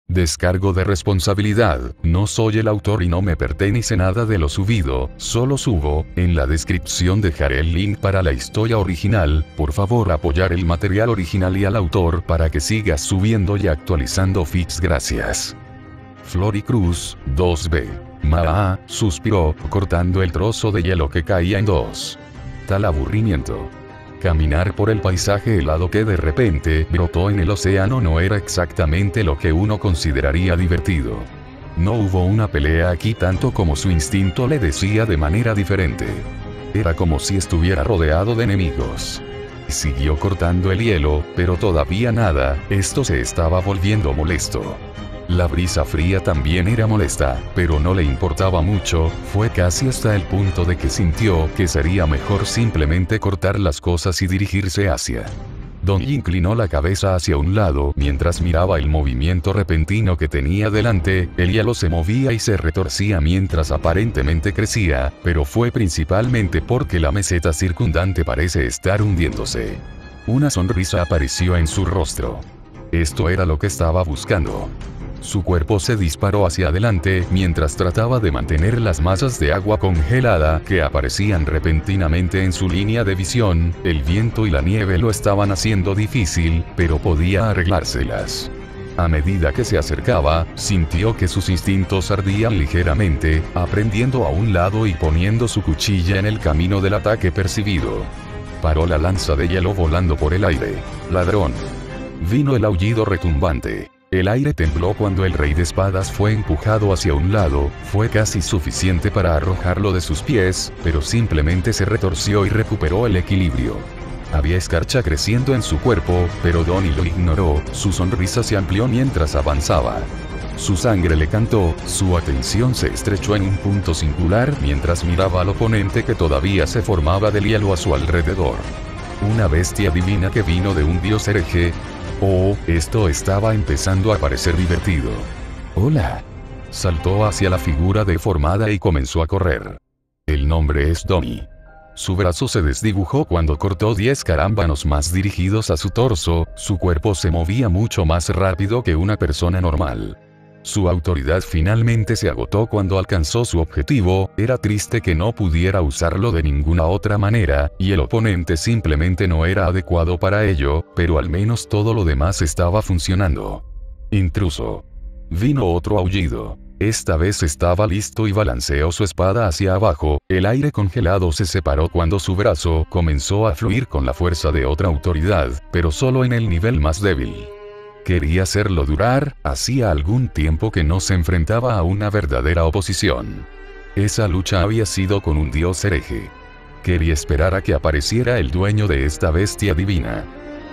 Descargo de responsabilidad, no soy el autor y no me pertenece nada de lo subido, solo subo. En la descripción dejaré el link para la historia original, por favor apoyar el material original y al autor para que siga subiendo y actualizando feeds, gracias. Floricruz, 2B. Maa, suspiró, cortando el trozo de hielo que caía en dos. Tal aburrimiento. Caminar por el paisaje helado que de repente brotó en el océano no era exactamente lo que uno consideraría divertido. No hubo una pelea aquí tanto como su instinto le decía de manera diferente. Era como si estuviera rodeado de enemigos. Siguió cortando el hielo, pero todavía nada, esto se estaba volviendo molesto. La brisa fría también era molesta, pero no le importaba mucho, fue casi hasta el punto de que sintió que sería mejor simplemente cortar las cosas y dirigirse hacia. Donnie inclinó la cabeza hacia un lado mientras miraba el movimiento repentino que tenía delante. El hielo se movía y se retorcía mientras aparentemente crecía, pero fue principalmente porque la meseta circundante parece estar hundiéndose. Una sonrisa apareció en su rostro. Esto era lo que estaba buscando. Su cuerpo se disparó hacia adelante mientras trataba de mantener las masas de agua congelada que aparecían repentinamente en su línea de visión. El viento y la nieve lo estaban haciendo difícil, pero podía arreglárselas. A medida que se acercaba, sintió que sus instintos ardían ligeramente, aprendiendo a un lado y poniendo su cuchilla en el camino del ataque percibido. Paró la lanza de hielo volando por el aire. ¡Ladrón! Vino el aullido retumbante. El aire tembló cuando el rey de espadas fue empujado hacia un lado, fue casi suficiente para arrojarlo de sus pies, pero simplemente se retorció y recuperó el equilibrio. Había escarcha creciendo en su cuerpo, pero Donnie lo ignoró, su sonrisa se amplió mientras avanzaba. Su sangre le cantó, su atención se estrechó en un punto singular mientras miraba al oponente que todavía se formaba del hielo a su alrededor. Una bestia divina que vino de un dios hereje. Oh, esto estaba empezando a parecer divertido. ¡Hola! Saltó hacia la figura deformada y comenzó a correr. El nombre es Donnie. Su brazo se desdibujó cuando cortó 10 carámbanos más dirigidos a su torso, su cuerpo se movía mucho más rápido que una persona normal. Su autoridad finalmente se agotó cuando alcanzó su objetivo, era triste que no pudiera usarlo de ninguna otra manera, y el oponente simplemente no era adecuado para ello, pero al menos todo lo demás estaba funcionando. Intruso. Vino otro aullido. Esta vez estaba listo y balanceó su espada hacia abajo, el aire congelado se separó cuando su brazo comenzó a fluir con la fuerza de otra autoridad, pero solo en el nivel más débil. Quería hacerlo durar, hacía algún tiempo que no se enfrentaba a una verdadera oposición. Esa lucha había sido con un dios hereje. Quería esperar a que apareciera el dueño de esta bestia divina.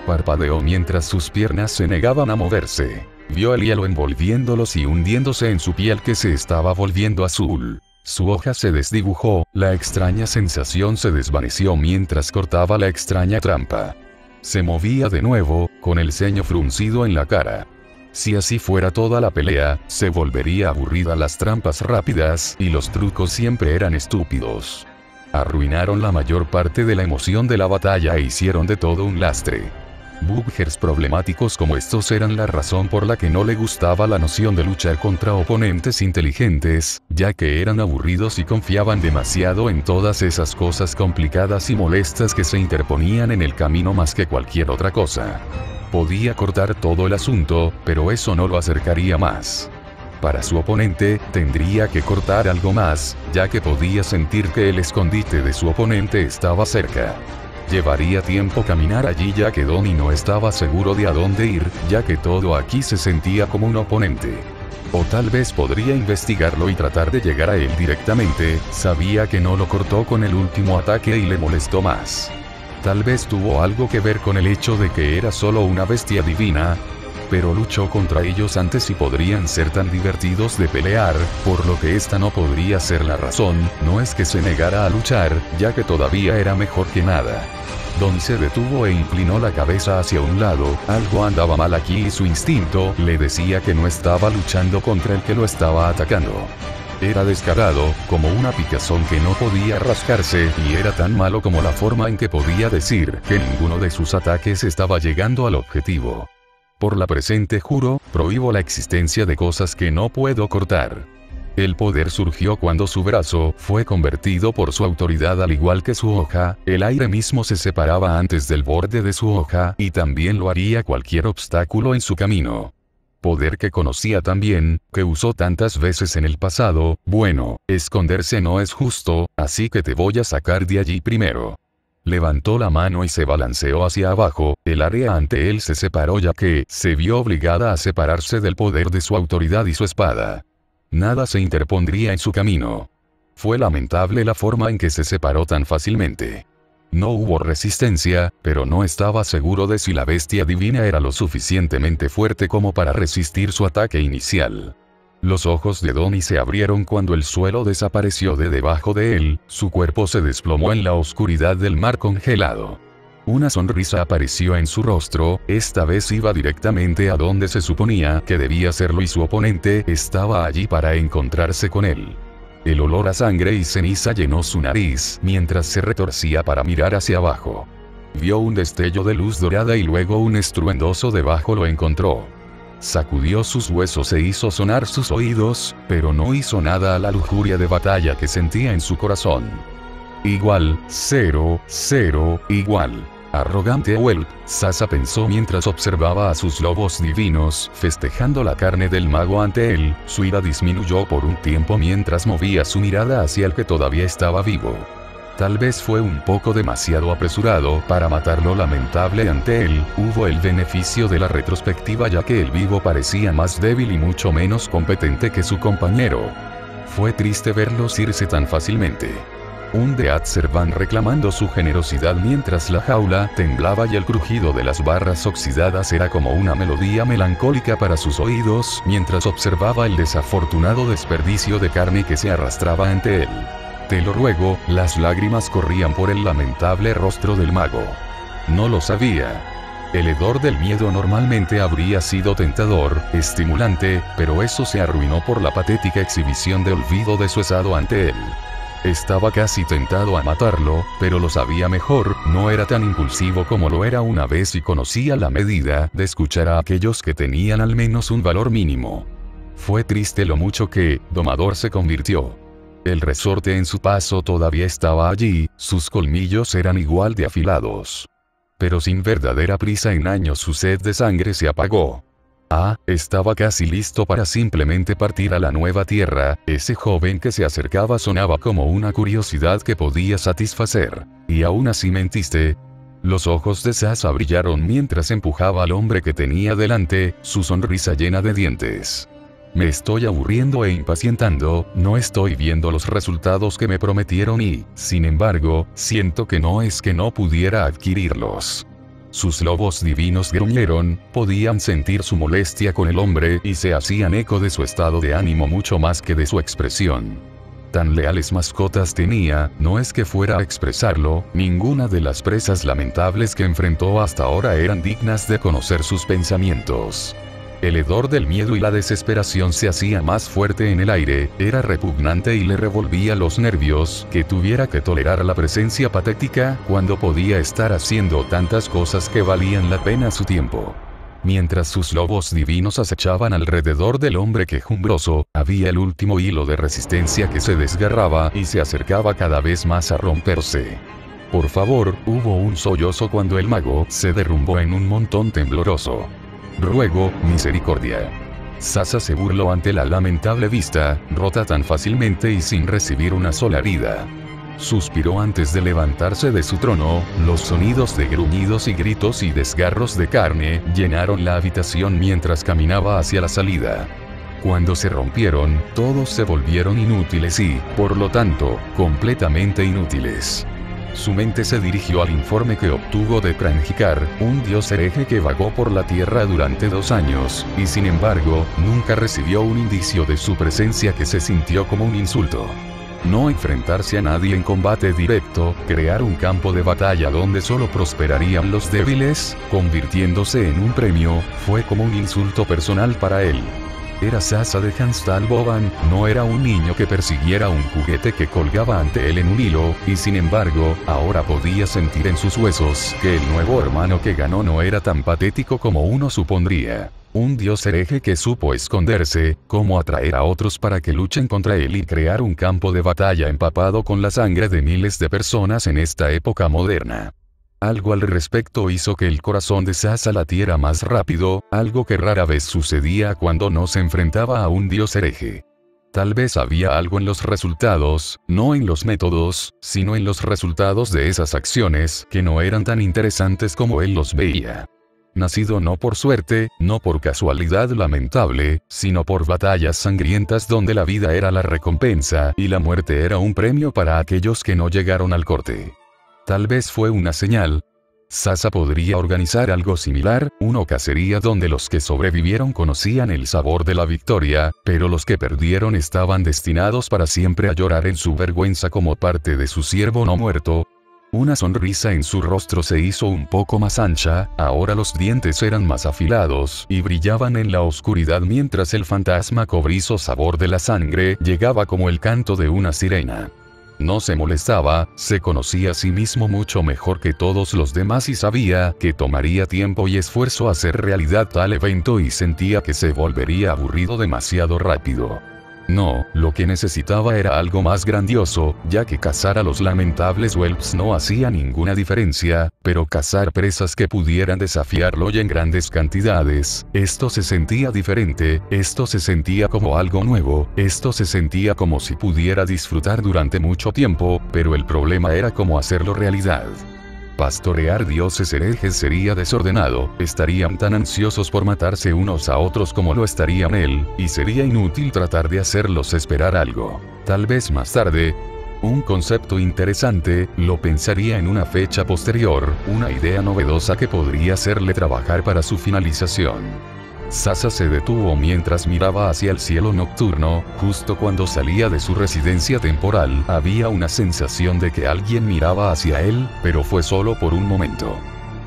Parpadeó mientras sus piernas se negaban a moverse. Vio el hielo envolviéndolos y hundiéndose en su piel que se estaba volviendo azul. Su hoja se desdibujó, la extraña sensación se desvaneció mientras cortaba la extraña trampa. Se movía de nuevo, con el ceño fruncido en la cara. Si así fuera toda la pelea, se volvería aburrida. Las trampas rápidas y los trucos siempre eran estúpidos. Arruinaron la mayor parte de la emoción de la batalla e hicieron de todo un lastre. Buggers problemáticos como estos eran la razón por la que no le gustaba la noción de luchar contra oponentes inteligentes, ya que eran aburridos y confiaban demasiado en todas esas cosas complicadas y molestas que se interponían en el camino más que cualquier otra cosa. Podía cortar todo el asunto, pero eso no lo acercaría más. Para su oponente, tendría que cortar algo más, ya que podía sentir que el escondite de su oponente estaba cerca. Llevaría tiempo caminar allí ya que Donnie no estaba seguro de a dónde ir, ya que todo aquí se sentía como un oponente. O tal vez podría investigarlo y tratar de llegar a él directamente, sabía que no lo cortó con el último ataque y le molestó más. Tal vez tuvo algo que ver con el hecho de que era solo una bestia divina, pero luchó contra ellos antes y podrían ser tan divertidos de pelear, por lo que esta no podría ser la razón. No es que se negara a luchar, ya que todavía era mejor que nada. Don se detuvo e inclinó la cabeza hacia un lado, algo andaba mal aquí y su instinto le decía que no estaba luchando contra el que lo estaba atacando. Era descarado, como una picazón que no podía rascarse, y era tan malo como la forma en que podía decir que ninguno de sus ataques estaba llegando al objetivo. Por la presente juro, prohíbo la existencia de cosas que no puedo cortar. El poder surgió cuando su brazo fue convertido por su autoridad al igual que su hoja, el aire mismo se separaba antes del borde de su hoja y también lo haría cualquier obstáculo en su camino. Poder que conocía tan bien, que usó tantas veces en el pasado. Bueno, esconderse no es justo, así que te voy a sacar de allí primero. Levantó la mano y se balanceó hacia abajo, el área ante él se separó ya que se vio obligada a separarse del poder de su autoridad y su espada. Nada se interpondría en su camino. Fue lamentable la forma en que se separó tan fácilmente. No hubo resistencia, pero no estaba seguro de si la bestia divina era lo suficientemente fuerte como para resistir su ataque inicial. Los ojos de Donnie se abrieron cuando el suelo desapareció de debajo de él, su cuerpo se desplomó en la oscuridad del mar congelado. Una sonrisa apareció en su rostro, esta vez iba directamente a donde se suponía que debía serlo y su oponente estaba allí para encontrarse con él. El olor a sangre y ceniza llenó su nariz mientras se retorcía para mirar hacia abajo. Vio un destello de luz dorada y luego un estruendoso debajo lo encontró. Sacudió sus huesos e hizo sonar sus oídos, pero no hizo nada a la lujuria de batalla que sentía en su corazón. Igual, 0, 0, igual. Arrogante whelp, Sasa pensó mientras observaba a sus lobos divinos festejando la carne del mago ante él. Su ira disminuyó por un tiempo mientras movía su mirada hacia el que todavía estaba vivo. Tal vez fue un poco demasiado apresurado para matarlo lamentable ante él, hubo el beneficio de la retrospectiva ya que el vivo parecía más débil y mucho menos competente que su compañero. Fue triste verlos irse tan fácilmente. Un Deatzer van reclamando su generosidad mientras la jaula temblaba y el crujido de las barras oxidadas era como una melodía melancólica para sus oídos mientras observaba el desafortunado desperdicio de carne que se arrastraba ante él. Te lo ruego, las lágrimas corrían por el lamentable rostro del mago. No lo sabía. El hedor del miedo normalmente habría sido tentador, estimulante, pero eso se arruinó por la patética exhibición de olvido de su estado ante él. Estaba casi tentado a matarlo, pero lo sabía mejor, no era tan impulsivo como lo era una vez y conocía la medida de escuchar a aquellos que tenían al menos un valor mínimo. Fue triste lo mucho que, domador se convirtió. El resorte en su paso todavía estaba allí, sus colmillos eran igual de afilados. Pero sin verdadera prisa en años su sed de sangre se apagó. Estaba casi listo para simplemente partir a la nueva tierra, ese joven que se acercaba sonaba como una curiosidad que podía satisfacer. Y aún así mentiste. Los ojos de Sasa brillaron mientras empujaba al hombre que tenía delante, su sonrisa llena de dientes. Me estoy aburriendo e impacientando, no estoy viendo los resultados que me prometieron y, sin embargo, siento que no es que no pudiera adquirirlos. Sus lobos divinos gruñeron, podían sentir su molestia con el hombre y se hacían eco de su estado de ánimo mucho más que de su expresión. Tan leales mascotas tenía, no es que fuera a expresarlo, ninguna de las presas lamentables que enfrentó hasta ahora eran dignas de conocer sus pensamientos. El hedor del miedo y la desesperación se hacía más fuerte en el aire, era repugnante y le revolvía los nervios, que tuviera que tolerar la presencia patética, cuando podía estar haciendo tantas cosas que valían la pena su tiempo. Mientras sus lobos divinos acechaban alrededor del hombre quejumbroso, había el último hilo de resistencia que se desgarraba y se acercaba cada vez más a romperse. Por favor, hubo un sollozo cuando el mago se derrumbó en un montón tembloroso. Ruego, misericordia. Sasa se burló ante la lamentable vista, rota tan fácilmente y sin recibir una sola herida. Suspiró antes de levantarse de su trono, los sonidos de gruñidos y gritos y desgarros de carne llenaron la habitación mientras caminaba hacia la salida. Cuando se rompieron, todos se volvieron inútiles y, por lo tanto, completamente inútiles. Su mente se dirigió al informe que obtuvo de Kranjikar, un dios hereje que vagó por la tierra durante 2 años, y sin embargo, nunca recibió un indicio de su presencia que se sintió como un insulto. No enfrentarse a nadie en combate directo, crear un campo de batalla donde solo prosperarían los débiles, convirtiéndose en un premio, fue como un insulto personal para él. Era Sasa de Hanstall-Boban, no era un niño que persiguiera un juguete que colgaba ante él en un hilo, y sin embargo, ahora podía sentir en sus huesos que el nuevo hermano que ganó no era tan patético como uno supondría. Un dios hereje que supo esconderse, cómo atraer a otros para que luchen contra él y crear un campo de batalla empapado con la sangre de miles de personas en esta época moderna. Algo al respecto hizo que el corazón de Sasa latiera más rápido, algo que rara vez sucedía cuando no se enfrentaba a un dios hereje. Tal vez había algo en los resultados, no en los métodos, sino en los resultados de esas acciones, que no eran tan interesantes como él los veía. Nacido no por suerte, no por casualidad lamentable, sino por batallas sangrientas donde la vida era la recompensa y la muerte era un premio para aquellos que no llegaron al corte. Tal vez fue una señal. Sasa podría organizar algo similar, una cacería donde los que sobrevivieron conocían el sabor de la victoria, pero los que perdieron estaban destinados para siempre a llorar en su vergüenza como parte de su siervo no muerto. Una sonrisa en su rostro se hizo un poco más ancha, ahora los dientes eran más afilados y brillaban en la oscuridad mientras el fantasma cobrizo sabor de la sangre llegaba como el canto de una sirena. No se molestaba, se conocía a sí mismo mucho mejor que todos los demás y sabía que tomaría tiempo y esfuerzo hacer realidad tal evento y sentía que se volvería aburrido demasiado rápido. No, lo que necesitaba era algo más grandioso, ya que cazar a los lamentables whelps no hacía ninguna diferencia, pero cazar presas que pudieran desafiarlo y en grandes cantidades, esto se sentía diferente, esto se sentía como algo nuevo, esto se sentía como si pudiera disfrutar durante mucho tiempo, pero el problema era cómo hacerlo realidad. Pastorear dioses herejes sería desordenado, estarían tan ansiosos por matarse unos a otros como lo estarían él, y sería inútil tratar de hacerlos esperar algo. Tal vez más tarde. Un concepto interesante, lo pensaría en una fecha posterior, una idea novedosa que podría hacerle trabajar para su finalización. Sasa se detuvo mientras miraba hacia el cielo nocturno, justo cuando salía de su residencia temporal, había una sensación de que alguien miraba hacia él, pero fue solo por un momento.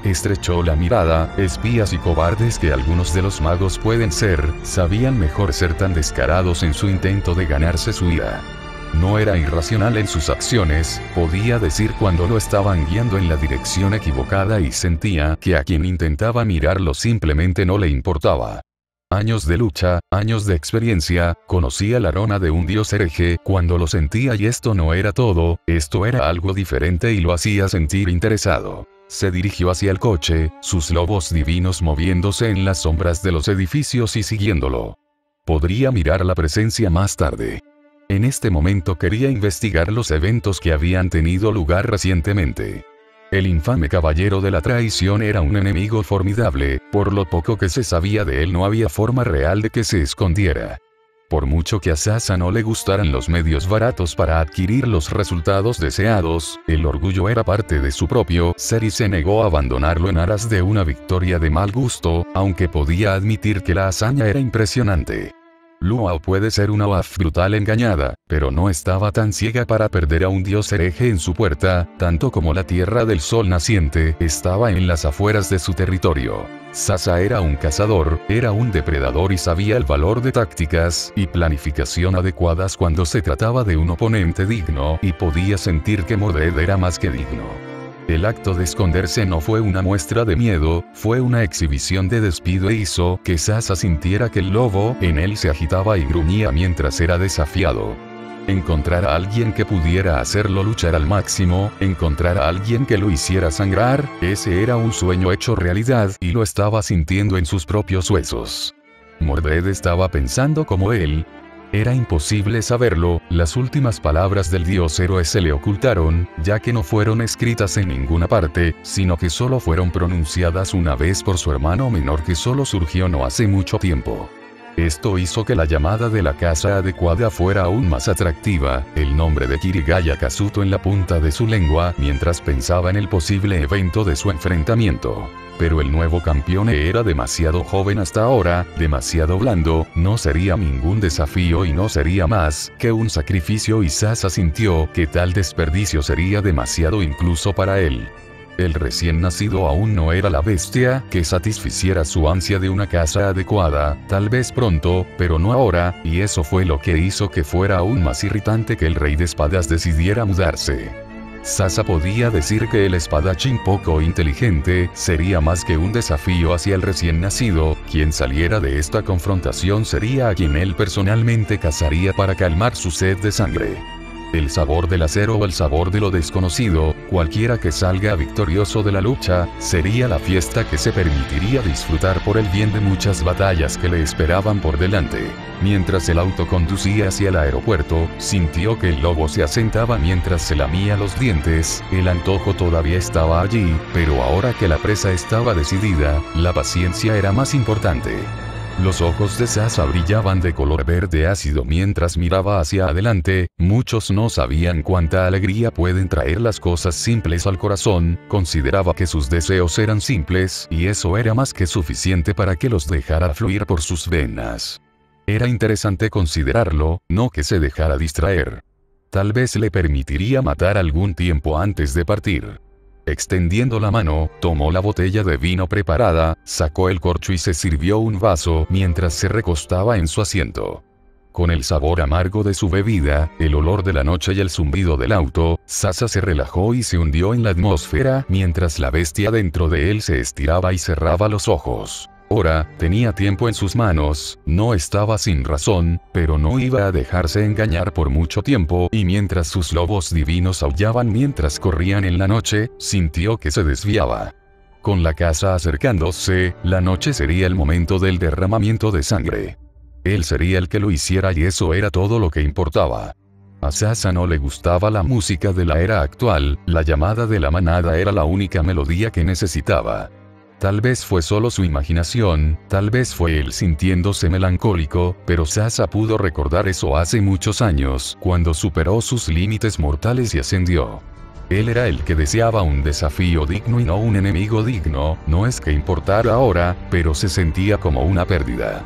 Estrechó la mirada, espías y cobardes que algunos de los magos pueden ser, sabían mejor ser tan descarados en su intento de ganarse su ira. No era irracional en sus acciones, podía decir cuando lo estaban guiando en la dirección equivocada y sentía que a quien intentaba mirarlo simplemente no le importaba. Años de lucha, años de experiencia, conocía la aroma de un dios hereje cuando lo sentía y esto no era todo, esto era algo diferente y lo hacía sentir interesado. Se dirigió hacia el coche, sus lobos divinos moviéndose en las sombras de los edificios y siguiéndolo. Podría mirar la presencia más tarde. En este momento quería investigar los eventos que habían tenido lugar recientemente. El infame caballero de la traición era un enemigo formidable, por lo poco que se sabía de él no había forma real de que se escondiera. Por mucho que a Sasa no le gustaran los medios baratos para adquirir los resultados deseados, el orgullo era parte de su propio ser y se negó a abandonarlo en aras de una victoria de mal gusto, aunque podía admitir que la hazaña era impresionante. Luo puede ser una Waf brutal engañada, pero no estaba tan ciega para perder a un dios hereje en su puerta, tanto como la tierra del sol naciente estaba en las afueras de su territorio. Sasa era un cazador, era un depredador y sabía el valor de tácticas y planificación adecuadas cuando se trataba de un oponente digno y podía sentir que Mordred era más que digno. El acto de esconderse no fue una muestra de miedo, fue una exhibición de despido e hizo que Sasa sintiera que el lobo en él se agitaba y gruñía mientras era desafiado. Encontrar a alguien que pudiera hacerlo luchar al máximo, encontrar a alguien que lo hiciera sangrar, ese era un sueño hecho realidad y lo estaba sintiendo en sus propios huesos. Mordred estaba pensando como él. Era imposible saberlo, las últimas palabras del dios héroe se le ocultaron, ya que no fueron escritas en ninguna parte, sino que solo fueron pronunciadas una vez por su hermano menor que solo surgió no hace mucho tiempo. Esto hizo que la llamada de la casa adecuada fuera aún más atractiva, el nombre de Kirigaya Kazuto en la punta de su lengua mientras pensaba en el posible evento de su enfrentamiento. Pero el nuevo campeón era demasiado joven hasta ahora, demasiado blando, no sería ningún desafío y no sería más que un sacrificio y Sasa sintió que tal desperdicio sería demasiado incluso para él. El recién nacido aún no era la bestia que satisficiera su ansia de una casa adecuada, tal vez pronto, pero no ahora, y eso fue lo que hizo que fuera aún más irritante que el rey de espadas decidiera mudarse. Sasa podía decir que el espadachín poco inteligente sería más que un desafío hacia el recién nacido, quien saliera de esta confrontación sería a quien él personalmente cazaría para calmar su sed de sangre. El sabor del acero o el sabor de lo desconocido, cualquiera que salga victorioso de la lucha, sería la fiesta que se permitiría disfrutar por el bien de muchas batallas que le esperaban por delante. Mientras el auto conducía hacia el aeropuerto, sintió que el lobo se asentaba mientras se lamía los dientes, el antojo todavía estaba allí, pero ahora que la presa estaba decidida, la paciencia era más importante. Los ojos de Sasa brillaban de color verde ácido mientras miraba hacia adelante. Muchos no sabían cuánta alegría pueden traer las cosas simples al corazón. Consideraba que sus deseos eran simples, y eso era más que suficiente para que los dejara fluir por sus venas. Era interesante considerarlo, no que se dejara distraer. Tal vez le permitiría matar algún tiempo antes de partir. Extendiendo la mano, tomó la botella de vino preparada, sacó el corcho y se sirvió un vaso mientras se recostaba en su asiento. Con el sabor amargo de su bebida, el olor de la noche y el zumbido del auto, Sasa se relajó y se hundió en la atmósfera mientras la bestia dentro de él se estiraba y cerraba los ojos. Ahora, tenía tiempo en sus manos, no estaba sin razón, pero no iba a dejarse engañar por mucho tiempo, y mientras sus lobos divinos aullaban mientras corrían en la noche, sintió que se desviaba. Con la casa acercándose, la noche sería el momento del derramamiento de sangre. Él sería el que lo hiciera y eso era todo lo que importaba. A Sasa no le gustaba la música de la era actual, la llamada de la manada era la única melodía que necesitaba. Tal vez fue solo su imaginación, tal vez fue él sintiéndose melancólico, pero Sasa pudo recordar eso hace muchos años, cuando superó sus límites mortales y ascendió. Él era el que deseaba un desafío digno y no un enemigo digno, no es que importara ahora, pero se sentía como una pérdida.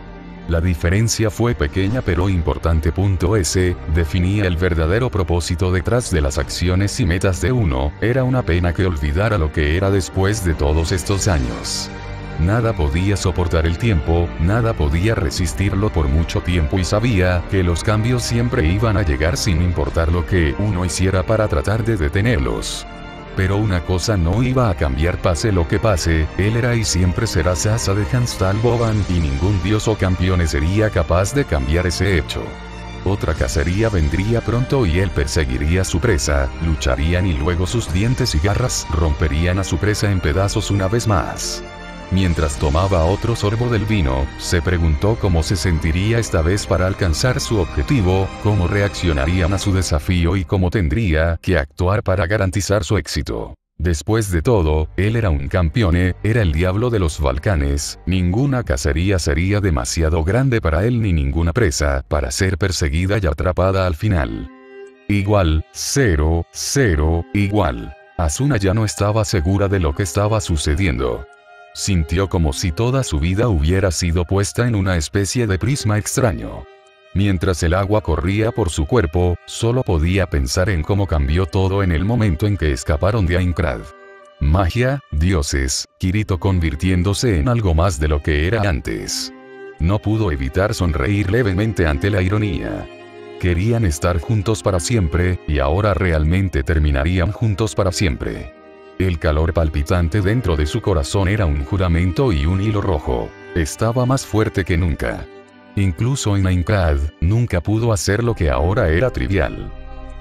La diferencia fue pequeña pero importante. S. Definía el verdadero propósito detrás de las acciones y metas de uno. Era una pena que olvidara lo que era después de todos estos años. Nada podía soportar el tiempo, nada podía resistirlo por mucho tiempo y sabía que los cambios siempre iban a llegar sin importar lo que uno hiciera para tratar de detenerlos. Pero una cosa no iba a cambiar pase lo que pase, él era y siempre será Sasa de Hanstal Boban y ningún dios o campeón sería capaz de cambiar ese hecho. Otra cacería vendría pronto y él perseguiría a su presa, lucharían y luego sus dientes y garras romperían a su presa en pedazos una vez más. Mientras tomaba otro sorbo del vino, se preguntó cómo se sentiría esta vez para alcanzar su objetivo, cómo reaccionarían a su desafío y cómo tendría que actuar para garantizar su éxito. Después de todo, él era un campeón, era el diablo de los Balcanes, ninguna cacería sería demasiado grande para él ni ninguna presa para ser perseguida y atrapada al final. Igual, 0, 0, igual. Asuna ya no estaba segura de lo que estaba sucediendo. Sintió como si toda su vida hubiera sido puesta en una especie de prisma extraño. Mientras el agua corría por su cuerpo, solo podía pensar en cómo cambió todo en el momento en que escaparon de Aincrad. Magia, dioses, Kirito convirtiéndose en algo más de lo que era antes. No pudo evitar sonreír levemente ante la ironía. Querían estar juntos para siempre, y ahora realmente terminarían juntos para siempre. El calor palpitante dentro de su corazón era un juramento y un hilo rojo. Estaba más fuerte que nunca. Incluso en Aincrad, nunca pudo hacer lo que ahora era trivial.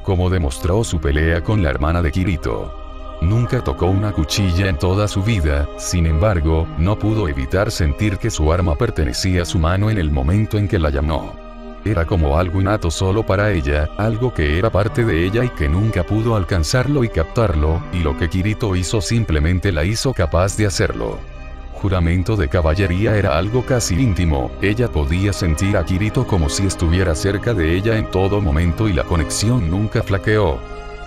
Como demostró su pelea con la hermana de Kirito. Nunca tocó una cuchilla en toda su vida, sin embargo, no pudo evitar sentir que su arma pertenecía a su mano en el momento en que la llamó. Era como algo innato solo para ella, algo que era parte de ella y que nunca pudo alcanzarlo y captarlo, y lo que Kirito hizo simplemente la hizo capaz de hacerlo. Juramento de caballería era algo casi íntimo, ella podía sentir a Kirito como si estuviera cerca de ella en todo momento y la conexión nunca flaqueó.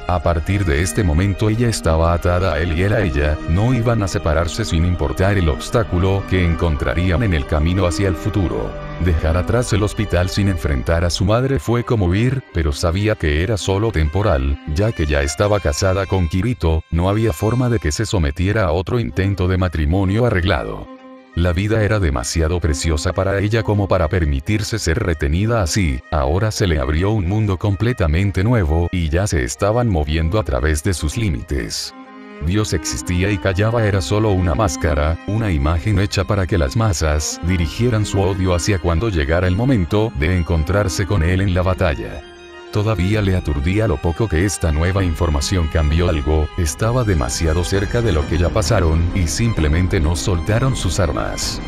A partir de este momento ella estaba atada a él y él a ella, no iban a separarse sin importar el obstáculo que encontrarían en el camino hacia el futuro. Dejar atrás el hospital sin enfrentar a su madre fue como huir, pero sabía que era solo temporal, ya que ya estaba casada con Kirito, no había forma de que se sometiera a otro intento de matrimonio arreglado. La vida era demasiado preciosa para ella como para permitirse ser retenida así, ahora se le abrió un mundo completamente nuevo y ya se estaban moviendo a través de sus límites. Dios existía y Kayaba era solo una máscara, una imagen hecha para que las masas dirigieran su odio hacia cuando llegara el momento de encontrarse con él en la batalla. Todavía le aturdía lo poco que esta nueva información cambió algo, estaba demasiado cerca de lo que ya pasaron y simplemente no soltaron sus armas.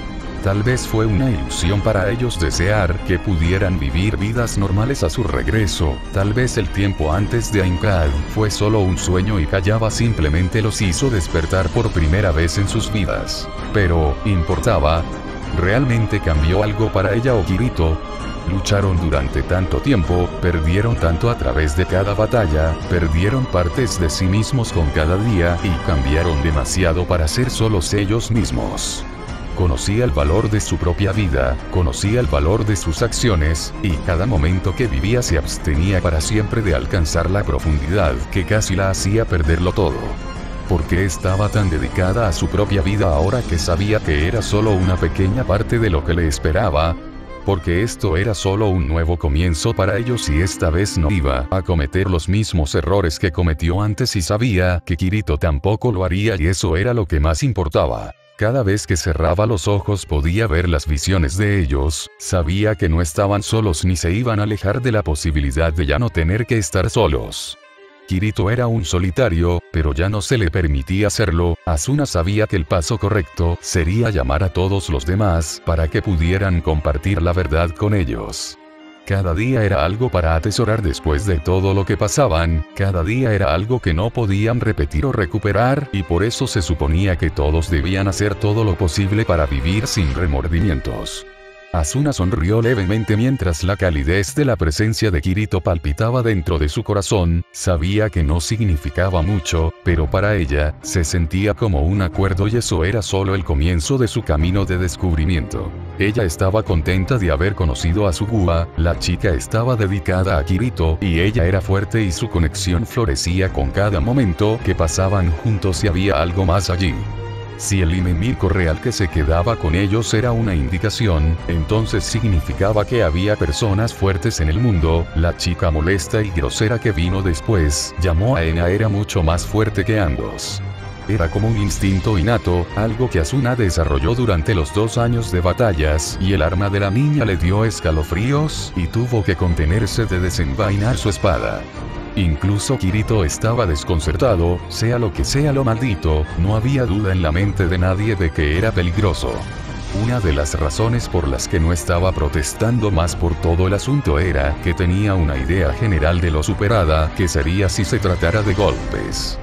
Tal vez fue una ilusión para ellos desear que pudieran vivir vidas normales a su regreso, tal vez el tiempo antes de Aincrad fue solo un sueño y Kayaba simplemente los hizo despertar por primera vez en sus vidas. Pero, ¿importaba? ¿Realmente cambió algo para ella o Kirito? Lucharon durante tanto tiempo, perdieron tanto a través de cada batalla, perdieron partes de sí mismos con cada día y cambiaron demasiado para ser solos ellos mismos. Conocía el valor de su propia vida, conocía el valor de sus acciones, y cada momento que vivía se abstenía para siempre de alcanzar la profundidad que casi la hacía perderlo todo. ¿Por qué estaba tan dedicada a su propia vida ahora que sabía que era solo una pequeña parte de lo que le esperaba? Porque esto era solo un nuevo comienzo para ellos y esta vez no iba a cometer los mismos errores que cometió antes y sabía que Kirito tampoco lo haría y eso era lo que más importaba. Cada vez que cerraba los ojos podía ver las visiones de ellos, sabía que no estaban solos ni se iban a alejar de la posibilidad de ya no tener que estar solos. Kirito era un solitario, pero ya no se le permitía hacerlo. Asuna sabía que el paso correcto sería llamar a todos los demás para que pudieran compartir la verdad con ellos. Cada día era algo para atesorar después de todo lo que pasaban, cada día era algo que no podían repetir o recuperar y por eso se suponía que todos debían hacer todo lo posible para vivir sin remordimientos. Asuna sonrió levemente mientras la calidez de la presencia de Kirito palpitaba dentro de su corazón, sabía que no significaba mucho, pero para ella, se sentía como un acuerdo y eso era solo el comienzo de su camino de descubrimiento. Ella estaba contenta de haber conocido a Sugua, la chica estaba dedicada a Kirito y ella era fuerte y su conexión florecía con cada momento que pasaban juntos y había algo más allí. Si el enemigo real que se quedaba con ellos era una indicación, entonces significaba que había personas fuertes en el mundo. La chica molesta y grosera que vino después, llamó a Ena, era mucho más fuerte que ambos. Era como un instinto innato, algo que Asuna desarrolló durante los 2 años de batallas, y el arma de la niña le dio escalofríos, y tuvo que contenerse de desenvainar su espada. Incluso Kirito estaba desconcertado, sea lo que sea lo maldito, no había duda en la mente de nadie de que era peligroso. Una de las razones por las que no estaba protestando más por todo el asunto era que tenía una idea general de lo superada que sería si se tratara de golpes.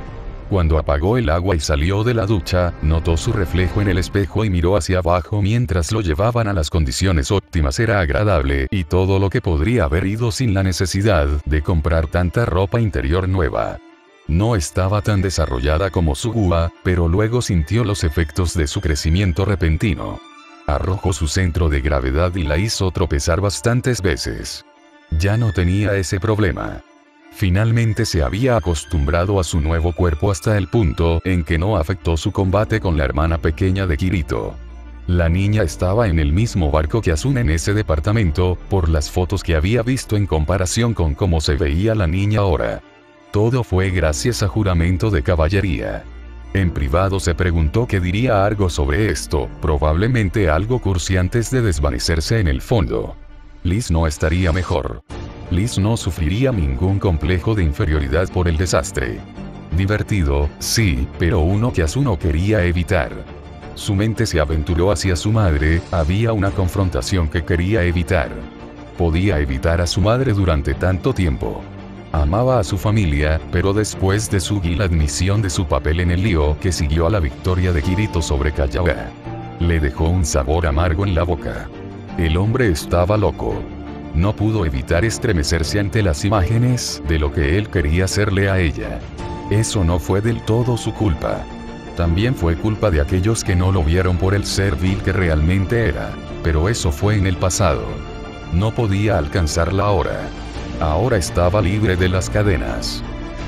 Cuando apagó el agua y salió de la ducha, notó su reflejo en el espejo y miró hacia abajo mientras lo llevaban a las condiciones óptimas. Era agradable y todo lo que podría haber ido sin la necesidad de comprar tanta ropa interior nueva. No estaba tan desarrollada como Sugua, pero luego sintió los efectos de su crecimiento repentino. Arrojó su centro de gravedad y la hizo tropezar bastantes veces. Ya no tenía ese problema. Finalmente se había acostumbrado a su nuevo cuerpo hasta el punto en que no afectó su combate con la hermana pequeña de Kirito. La niña estaba en el mismo barco que Asuna en ese departamento, por las fotos que había visto en comparación con cómo se veía la niña ahora. Todo fue gracias a juramento de caballería. En privado se preguntó qué diría algo sobre esto, probablemente algo cursi antes de desvanecerse en el fondo. Liz no estaría mejor. Liz no sufriría ningún complejo de inferioridad por el desastre. Divertido, sí, pero uno que Asuna quería evitar. Su mente se aventuró hacia su madre, había una confrontación que quería evitar. Podía evitar a su madre durante tanto tiempo. Amaba a su familia, pero después de Sugi la admisión de su papel en el lío que siguió a la victoria de Kirito sobre Kayaba, le dejó un sabor amargo en la boca. El hombre estaba loco. No pudo evitar estremecerse ante las imágenes de lo que él quería hacerle a ella. Eso no fue del todo su culpa. También fue culpa de aquellos que no lo vieron por el ser vil que realmente era. pero eso fue en el pasado. No podía alcanzarla ahora. Ahora estaba libre de las cadenas.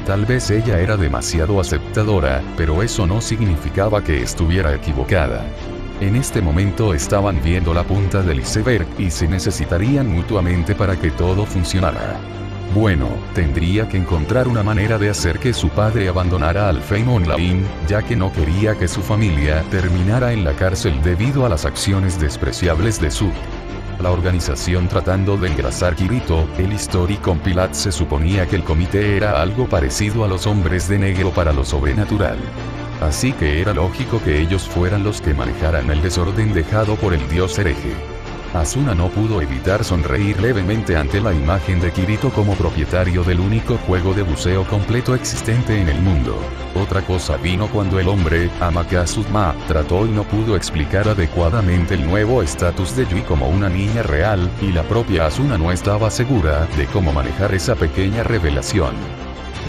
Tal vez ella era demasiado aceptadora, pero eso no significaba que estuviera equivocada. En este momento estaban viendo la punta del iceberg y se necesitarían mutuamente para que todo funcionara. Bueno, tendría que encontrar una manera de hacer que su padre abandonara al Fame Online, ya que no quería que su familia terminara en la cárcel debido a las acciones despreciables de su la organización tratando de engrasar Kirito. El History Compiled se suponía que el comité era algo parecido a los hombres de negro para lo sobrenatural. Así que era lógico que ellos fueran los que manejaran el desorden dejado por el dios hereje. Asuna no pudo evitar sonreír levemente ante la imagen de Kirito como propietario del único juego de buceo completo existente en el mundo. Otra cosa vino cuando el hombre, Amakazuma, trató y no pudo explicar adecuadamente el nuevo estatus de Yui como una niña real, y la propia Asuna no estaba segura de cómo manejar esa pequeña revelación.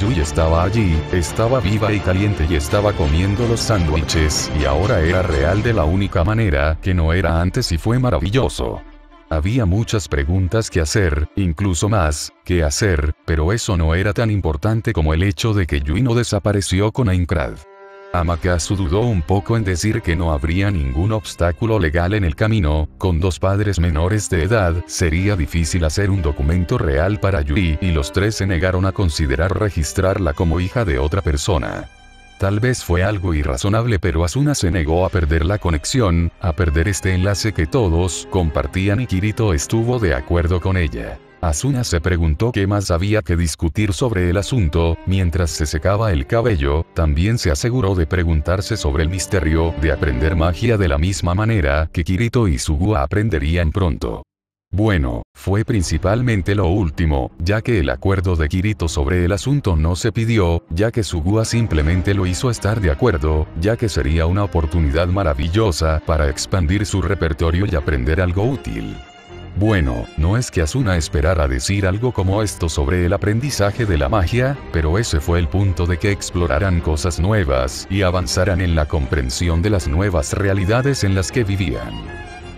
Yui estaba allí, estaba viva y caliente y estaba comiendo los sándwiches, y ahora era real de la única manera que no era antes y fue maravilloso. Había muchas preguntas que hacer, incluso más que hacer, pero eso no era tan importante como el hecho de que Yui no desapareció con Aincrad. Amakazu dudó un poco en decir que no habría ningún obstáculo legal en el camino. Con dos padres menores de edad, sería difícil hacer un documento real para Yui, y los tres se negaron a considerar registrarla como hija de otra persona. Tal vez fue algo irrazonable, pero Asuna se negó a perder la conexión, a perder este enlace que todos compartían, y Kirito estuvo de acuerdo con ella. Asuna se preguntó qué más había que discutir sobre el asunto. Mientras se secaba el cabello, también se aseguró de preguntarse sobre el misterio de aprender magia de la misma manera que Kirito y Sugua aprenderían pronto. Bueno, fue principalmente lo último, ya que el acuerdo de Kirito sobre el asunto no se pidió, ya que Sugua simplemente lo hizo estar de acuerdo, ya que sería una oportunidad maravillosa para expandir su repertorio y aprender algo útil. Bueno, no es que Asuna esperara decir algo como esto sobre el aprendizaje de la magia, pero ese fue el punto de que exploraran cosas nuevas y avanzaran en la comprensión de las nuevas realidades en las que vivían.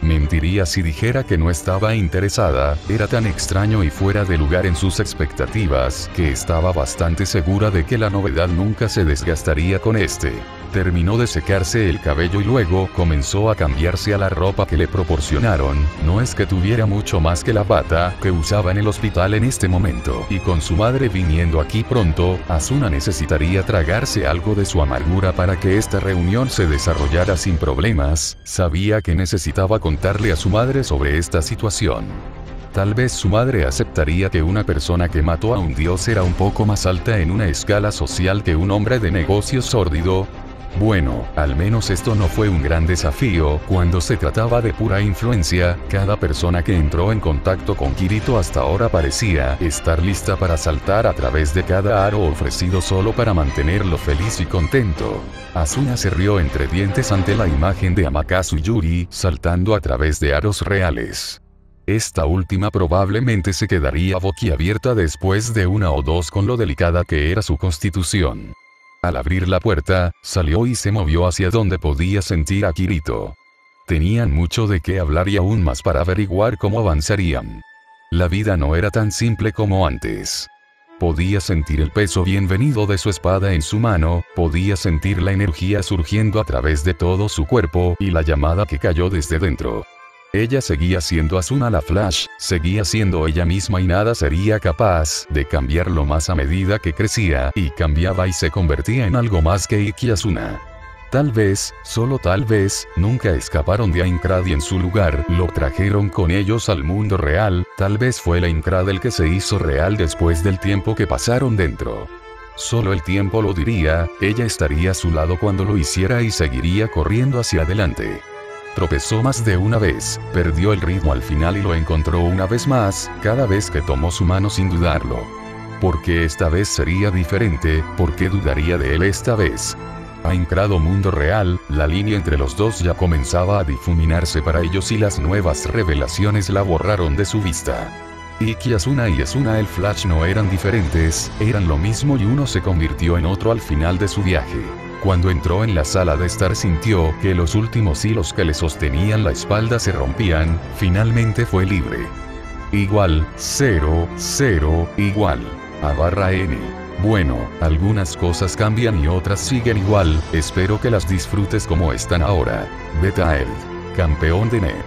Mentiría si dijera que no estaba interesada, era tan extraño y fuera de lugar en sus expectativas, que estaba bastante segura de que la novedad nunca se desgastaría con este. Terminó de secarse el cabello y luego comenzó a cambiarse a la ropa que le proporcionaron. No es que tuviera mucho más que la bata que usaba en el hospital en este momento, y con su madre viniendo aquí pronto, Asuna necesitaría tragarse algo de su amargura para que esta reunión se desarrollara sin problemas. Sabía que necesitaba contarle a su madre sobre esta situación. Tal vez su madre aceptaría que una persona que mató a un dios era un poco más alta en una escala social que un hombre de negocios sórdido. Bueno, al menos esto no fue un gran desafío. Cuando se trataba de pura influencia, cada persona que entró en contacto con Kirito hasta ahora parecía estar lista para saltar a través de cada aro ofrecido solo para mantenerlo feliz y contento. Asuna se rió entre dientes ante la imagen de Amakazu Yuri saltando a través de aros reales. Esta última probablemente se quedaría boquiabierta después de una o dos con lo delicada que era su constitución. Al abrir la puerta, salió y se movió hacia donde podía sentir a Kirito. Tenían mucho de qué hablar y aún más para averiguar cómo avanzarían. La vida no era tan simple como antes. Podía sentir el peso bienvenido de su espada en su mano, podía sentir la energía surgiendo a través de todo su cuerpo y la llamada que cayó desde dentro. Ella seguía siendo Asuna la Flash, seguía siendo ella misma y nada sería capaz de cambiarlo más a medida que crecía y cambiaba y se convertía en algo más que Iki Asuna. Tal vez, solo tal vez, nunca escaparon de Aincrad y en su lugar lo trajeron con ellos al mundo real. Tal vez fue el Aincrad el que se hizo real después del tiempo que pasaron dentro. Solo el tiempo lo diría, ella estaría a su lado cuando lo hiciera y seguiría corriendo hacia adelante. Tropezó más de una vez, perdió el ritmo al final y lo encontró una vez más, cada vez que tomó su mano sin dudarlo. ¿Por qué esta vez sería diferente? ¿Por qué dudaría de él esta vez? Aincrad o mundo real, la línea entre los dos ya comenzaba a difuminarse para ellos y las nuevas revelaciones la borraron de su vista. Iki Asuna y Asuna el Flash no eran diferentes, eran lo mismo y uno se convirtió en otro al final de su viaje. Cuando entró en la sala de estar sintió que los últimos hilos que le sostenían la espalda se rompían, finalmente fue libre. Igual, 0, 0, igual. A barra N. Bueno, algunas cosas cambian y otras siguen igual, espero que las disfrutes como están ahora. Beta Eld. Campeón de NET.